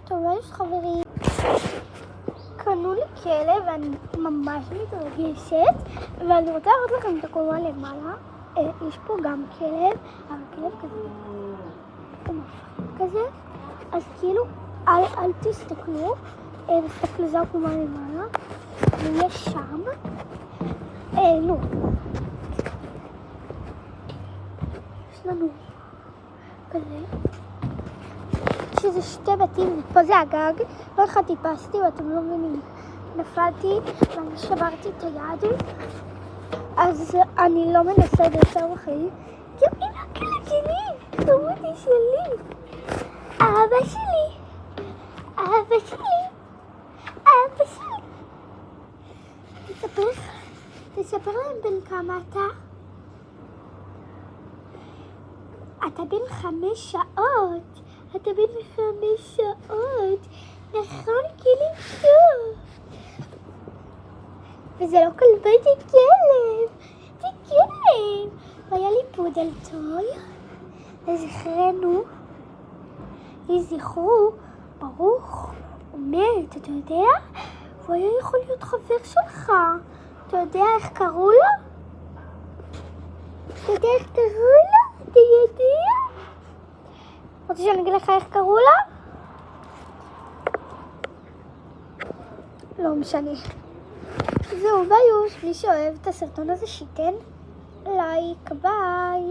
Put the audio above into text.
טוב, יש חברים. קנו לי כלב ואני ממש מתרגשת, ואני רוצה לראות לכם את הקומה למעלה. יש פה גם כלב, אבל כלב כזה, הוא מפחיד כזה, אז כאילו אל תסתכלו, תסתכלו, זה הקומה למעלה, ויש שם, נו, יש לנו כזה, שזה שתי בתים, פה זה הגג, לא אחד טיפסתי ואתם לא מבינים, נפלתי ואני שברתי את היד, אז אני לא מנסה יותר בחיים, כי הנה הכלב שלי, חמודי שלי, אבא שלי, אבא שלי, אבא שלי. תספר להם בן כמה אתה? אתה בן 5 שעות. אתה בן 5 שעות. נכון, כלב טוב. וזה לא כלבה, זה כלב. זה כלב. והיה לי פודל טוי. לזכרנו. לזכרו. ברוך. ומת, אתה יודע? הוא היה יכול להיות חבר שלך. אתה יודע איך קראו לו? אתה יודע איך קראו לו? אתה יודע? רוצה שאני אגיד לך איך קראו לו? לא משנה. זהו, ביי. מי שאוהב את הסרטון הזה שייתן לייק. ביי.